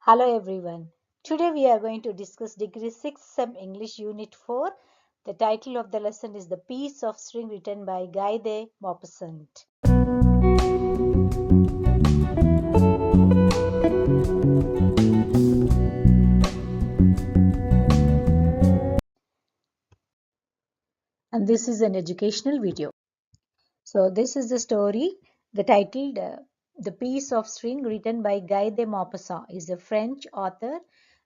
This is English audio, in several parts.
Hello everyone. Today we are going to discuss Degree 6 Sem English Unit 4. The title of the lesson is The Piece of String written by Guy de Maupassant. And this is an educational video. So this is the story, the title The Piece of String written by Guy de Maupassant. Is a French author,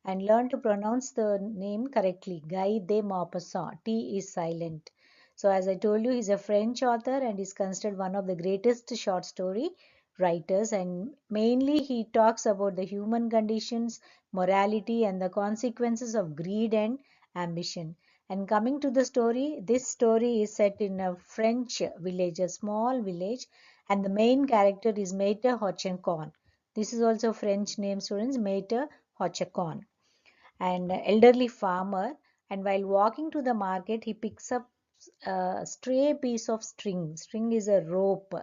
and learn to pronounce the name correctly. Guy de Maupassant. T is silent. So as I told you, he's a French author and is considered one of the greatest short story writers, and mainly he talks about the human conditions, morality and the consequences of greed and ambition. And coming to the story, this story is set in a French village, a small village, and the main character is Maître Hochencon. This is also French name, students, Maître Hochencon, an elderly farmer. And while walking to the market, he picks up a stray piece of string. String is a rope,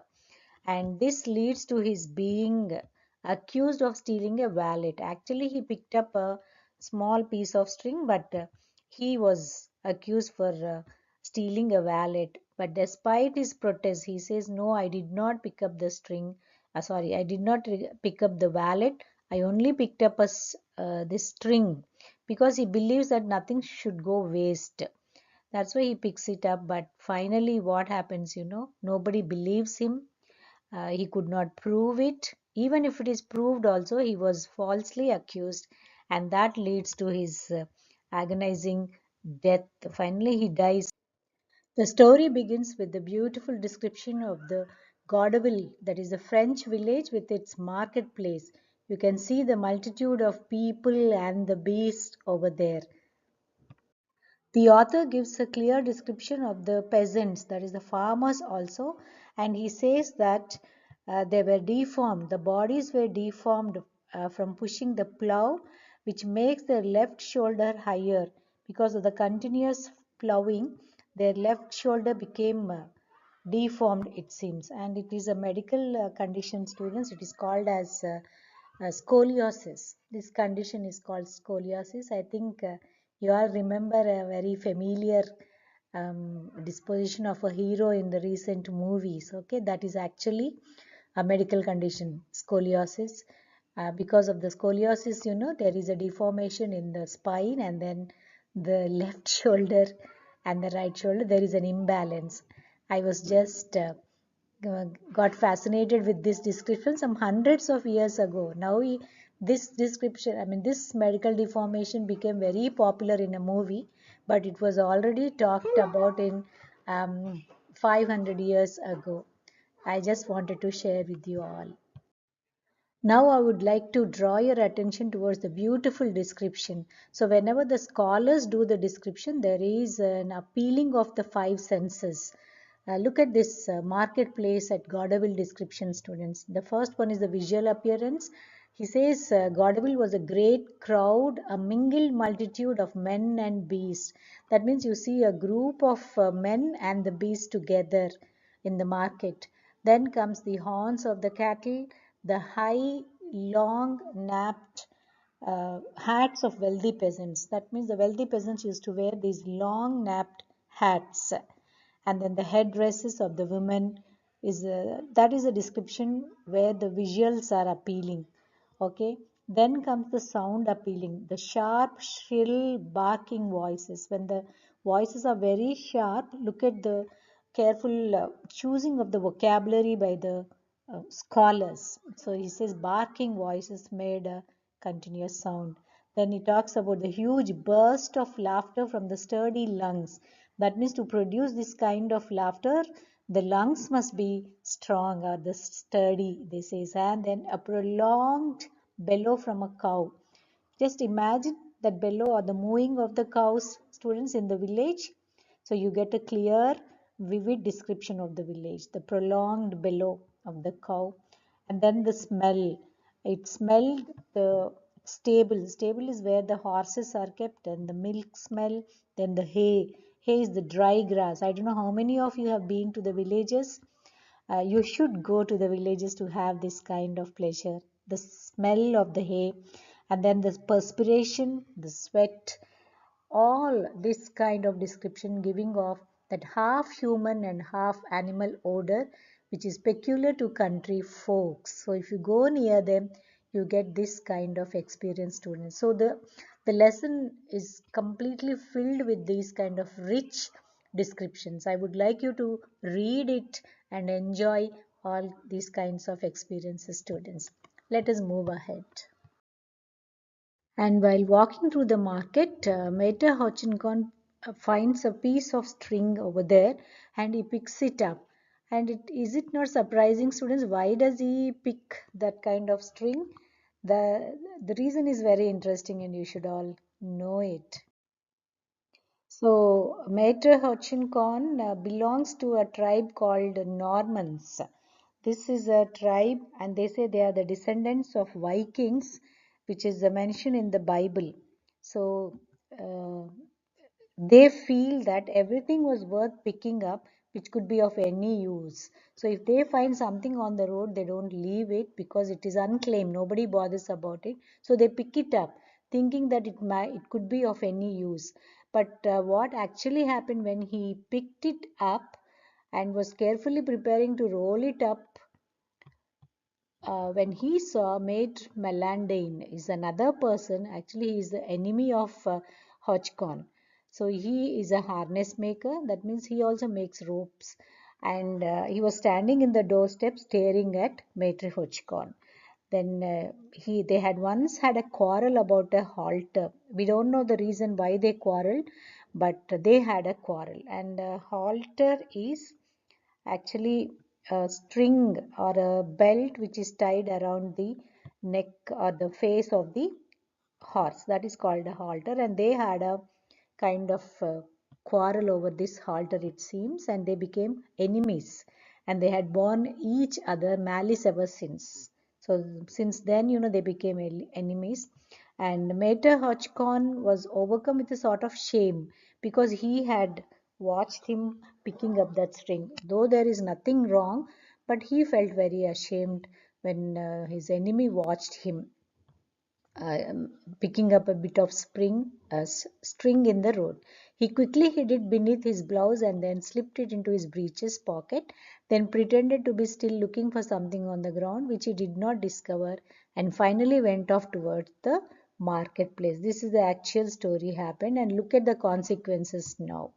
and this leads to his being accused of stealing a wallet. Actually, he picked up a small piece of string, but he was accused for stealing a wallet. But despite his protest, he says, "No, I did not pick up the string. Sorry, I did not pick up the wallet. I only picked up this string," because he believes that nothing should go waste. That's why he picks it up. But finally, what happens? Nobody believes him. He could not prove it. Even if it is proved also, he was falsely accused, and that leads to his agonizing death. Finally, he dies. The story begins with the beautiful description of the Gaudeville, that is a French village with its marketplace. You can see the multitude of people and the beasts over there. The author gives a clear description of the peasants, that is the farmers also, and he says that they were deformed, the bodies were deformed from pushing the plough, which makes their left shoulder higher. Because of the continuous ploughing, their left shoulder became deformed, it seems, and it is a medical condition, students. It is called as scoliosis. This condition is called scoliosis. I think you all remember a very familiar disposition of a hero in the recent movies. Okay, that is actually a medical condition, scoliosis. Because of the scoliosis, there is a deformation in the spine, and then the left shoulder and the right shoulder, there is an imbalance. I was just got fascinated with this description some hundreds of years ago. Now, this description, I mean, this medical deformation became very popular in a movie, but it was already talked about in 500 years ago. I just wanted to share with you all. Now I would like to draw your attention towards the beautiful description. So whenever the scholars do the description, there is an appealing of the five senses. Look at this marketplace at Gaudeville description, students. The first one is the visual appearance. He says Gaudeville was a great crowd, a mingled multitude of men and beasts. That means you see a group of men and the beasts together in the market. Then comes the horns of the cattle, the high, long napped hats of wealthy peasants. That means the wealthy peasants used to wear these long napped hats. And then the headdresses of the women is that is a description where the visuals are appealing. Okay. Then comes the sound appealing, the sharp, shrill, barking voices. When the voices are very sharp, look at the careful choosing of the vocabulary by the scholars. So he says barking voices made a continuous sound. Then he talks about the huge burst of laughter from the sturdy lungs. That means to produce this kind of laughter, the lungs must be strong or the sturdy, this is. And then a prolonged bellow from a cow. Just imagine that bellow or the mooing of the cows, students, in the village. So you get a clear, vivid description of the village, the prolonged bellow of the cow. And then the smell. It smelled the stable. Stable is where the horses are kept, and the milk smell. Then the hay. Hay is the dry grass. I don't know how many of you have been to the villages. You should go to the villages to have this kind of pleasure. The smell of the hay, And then the perspiration, the sweat, all this kind of description giving off that half human and half animal odor which is peculiar to country folks. So if you go near them, you get this kind of experience, students. So the lesson is completely filled with these kind of rich descriptions. I would like you to read it and enjoy all these kinds of experiences, students. Let us move ahead. And while walking through the market, Meta Hutchinson finds a piece of string over there and he picks it up. And is it not surprising, students? Why does he pick that kind of string? The reason is very interesting and you should all know it. So, Maitre Hutchinson belongs to a tribe called Normans. This is a tribe, and they say they are the descendants of Vikings, which is mentioned in the Bible. So, uh, they feel that everything was worth picking up which could be of any use. So if they find something on the road, they don't leave it because it is unclaimed, nobody bothers about it, so they pick it up thinking that it could be of any use. But what actually happened, when he picked it up and was carefully preparing to roll it up, when he saw Mate Melandine is another person, actually he is the enemy of Hodgkin. So he is a harness maker, that means he also makes ropes. And he was standing in the doorstep staring at Maitre Hodgkin. Then they had once had a quarrel about a halter. We don't know the reason why they quarreled, but they had a quarrel. And halter is actually a string or a belt which is tied around the neck or the face of the horse, that is called a halter. And they had a kind of quarrel over this halter, it seems, and they became enemies, and they had borne each other malice ever since. So since then, they became enemies. And Mater Hodgkin was overcome with a sort of shame because he had watched him picking up that string. Though there is nothing wrong, but he felt very ashamed when his enemy watched him picking up a bit of string in the road. He quickly hid it beneath his blouse and then slipped it into his breeches pocket, then pretended to be still looking for something on the ground which he did not discover, and finally went off towards the marketplace. This is the actual story happened, and look at the consequences now.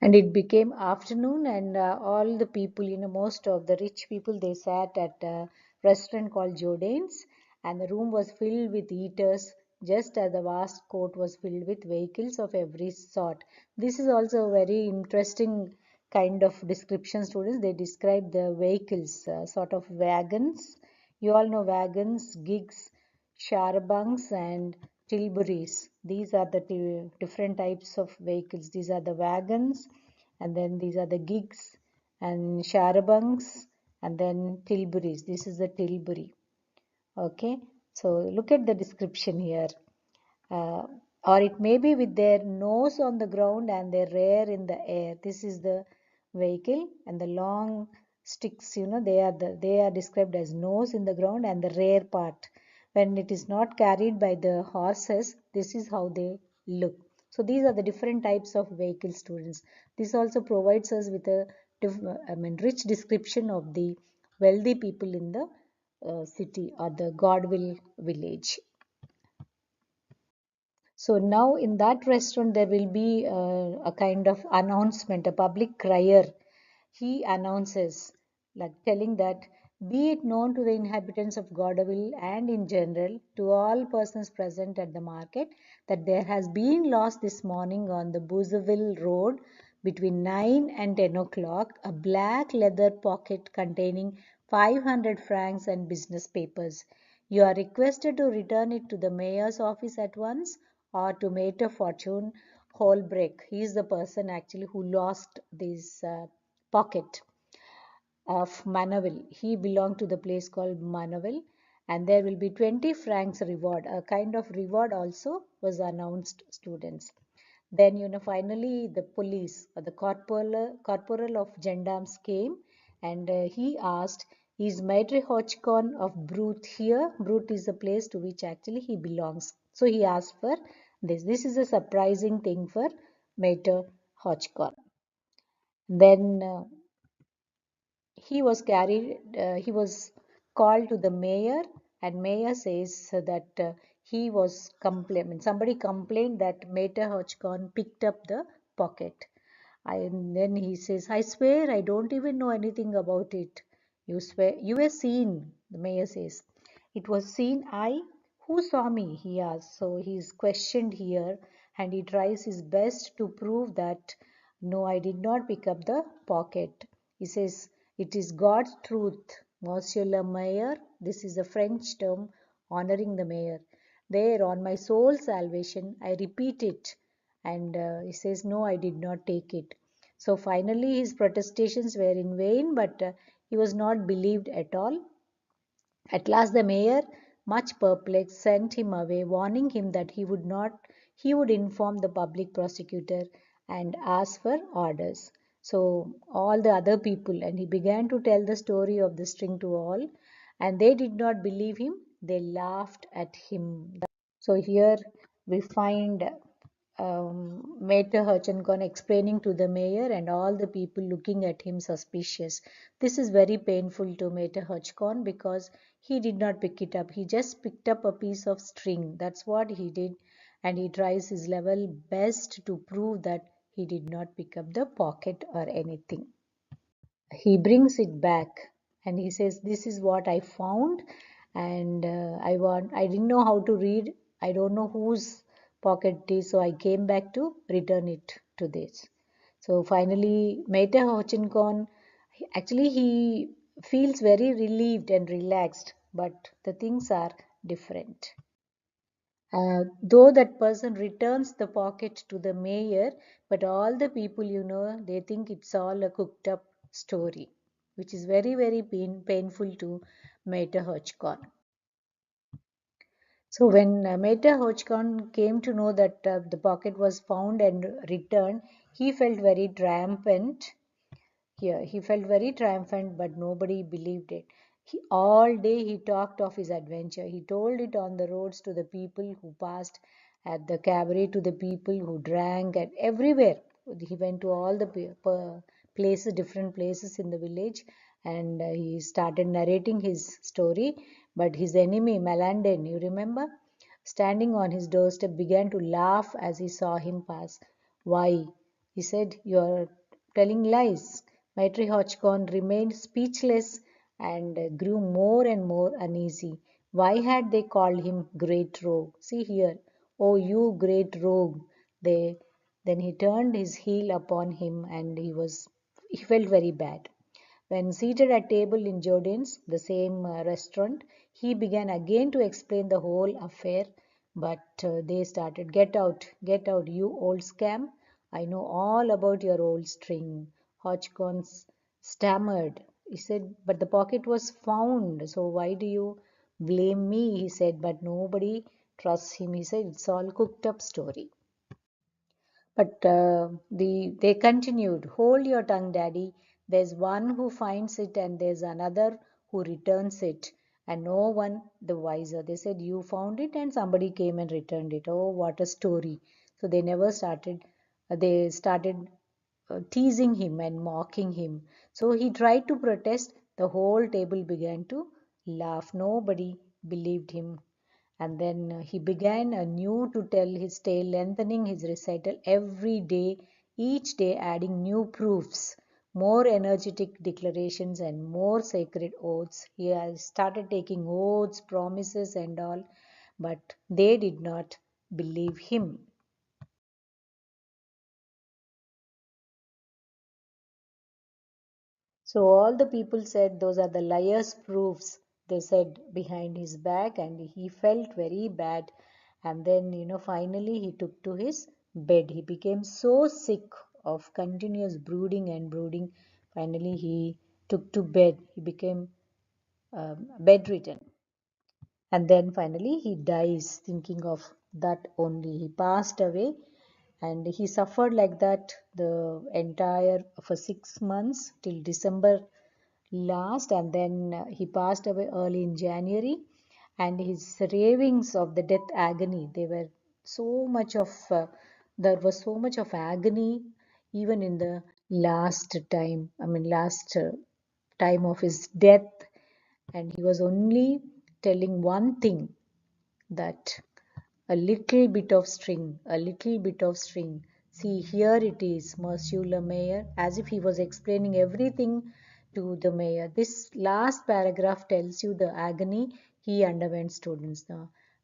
And it became afternoon, and all the people, most of the rich people, they sat at a restaurant called Jordanes, and the room was filled with eaters, just as the vast court was filled with vehicles of every sort. This is also a very interesting kind of description, students. They describe the vehicles, sort of wagons. You all know wagons, gigs, charabancs, and tilburys. These are the different types of vehicles. These are the wagons, and then these are the gigs and charabancs, and then tilburys. This is the tilbury. Okay, so look at the description here. Uh, or it may be with their nose on the ground and their rear in the air. This is the vehicle, and the long sticks, they are described as nose in the ground and the rear part. When it is not carried by the horses, this is how they look. So these are the different types of vehicle, students. This also provides us with a rich description of the wealthy people in the city or the Godwill village. So now in that restaurant there will be a kind of announcement, a public crier. He announces, like telling that, be it known to the inhabitants of Godaville and in general to all persons present at the market, that there has been lost this morning on the Boozeville Road between 9 and 10 o'clock a black leather pocket containing 500 francs and business papers. You are requested to return it to the mayor's office at once, or to Mater Fortune Holbreak. He is the person actually who lost this pocket of Manaville. He belonged to the place called Manaville, and there will be 20 francs reward. A kind of reward also was announced, students. Then, finally the police or the corporal of gendarmes came, and he asked, Is Maitre Hodgkin of Brute here? Brute is the place to which actually he belongs. So he asked for this. This is a surprising thing for Maitre Hodgkin. Then he was called to the mayor, and mayor says that somebody complained that Maitre Hodgkin picked up the pocket. And then he says, I swear I don't even know anything about it. You swear you were seen, the mayor says. It was seen. I? Who saw me? He asks. So he's questioned here, and he tries his best to prove that no, I did not pick up the pocket. He says, it is God's truth, Monsieur le Maire. This is a French term honoring the mayor. There, on my soul's salvation, I repeat it. And he says, no, I did not take it. So finally, his protestations were in vain, but he was not believed at all. At last the mayor, much perplexed, sent him away, warning him that he would inform the public prosecutor and ask for orders. So all the other people, and he began to tell the story of the string to all, and they did not believe him. They laughed at him. So here we find Mayor Hutchinson explaining to the mayor and all the people looking at him suspicious. This is very painful to Mayor Hutchinson because he did not pick it up. He just picked up a piece of string. That's what he did, and he tries his level best to prove that he did not pick up the pocket or anything. He brings it back and he says, this is what I found, and I didn't know how to read. I don't know whose pocket it is, so I came back to return it to this. So finally Meta Hochincon, actually he feels very relieved and relaxed, but the things are different. Though that person returns the pocket to the mayor, but all the people, they think it's all a cooked up story, which is very, very painful to Meta Hodgkin. So when Meta Hodgkin came to know that the pocket was found and returned, he felt very triumphant. Here, he felt very triumphant, but nobody believed it. All day he talked of his adventure. He told it on the roads to the people who passed, at the cabaret to the people who drank, and everywhere. He went to all the places, different places in the village, and he started narrating his story. But his enemy, Melandin, you remember, standing on his doorstep, began to laugh as he saw him pass. Why? He said, you're telling lies. Maitre Hodgkin remained speechless and grew more and more uneasy. Why had they called him Great Rogue? See here, oh you great rogue. They then he turned his heel upon him and he felt very bad. When seated at table in Jordan's, the same restaurant, he began again to explain the whole affair, but they started, get out, you old scam. I know all about your old string. Hodgkin stammered. He said, but the pocket was found, so why do you blame me? He said, but nobody trusts him. He said, it's all cooked up story. But they continued, hold your tongue, Daddy. There's one who finds it and there's another who returns it, and no one the wiser. They said, you found it and somebody came and returned it. Oh, what a story. So they started teasing him and mocking him. So he tried to protest. The whole table began to laugh. Nobody believed him. And then he began anew to tell his tale, lengthening his recital every day, each day adding new proofs, more energetic declarations, and more sacred oaths. He has started taking oaths, promises, and all, but they did not believe him. So all the people said those are the liar's proofs, they said behind his back, and he felt very bad. And then, finally he took to his bed. He became so sick of continuous brooding and brooding. Finally, he took to bed. He became bedridden. And then finally he dies thinking of that only. He passed away and he suffered like that the entire for 6 months till December last, and then he passed away early in January. And his ravings of the death agony, they were so much of there was so much of agony even in the last time, last time of his death. And he was only telling one thing, that a little bit of string, a little bit of string. See, here it is, Monsieur le Mayor, as if he was explaining everything to the mayor. This last paragraph tells you the agony he underwent, students.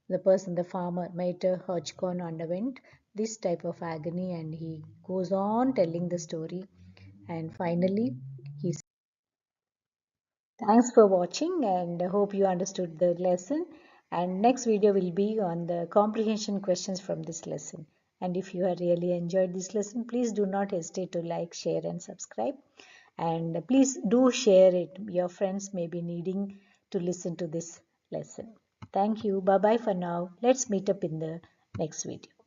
The person, the farmer, Mater Hodgkin, underwent this type of agony, and he goes on telling the story. And finally, he thanks for watching, and I hope you understood the lesson. And next video will be on the comprehension questions from this lesson. And if you have really enjoyed this lesson, please do not hesitate to like, share and subscribe. And please do share it. Your friends may be needing to listen to this lesson. Thank you. Bye bye for now. Let's meet up in the next video.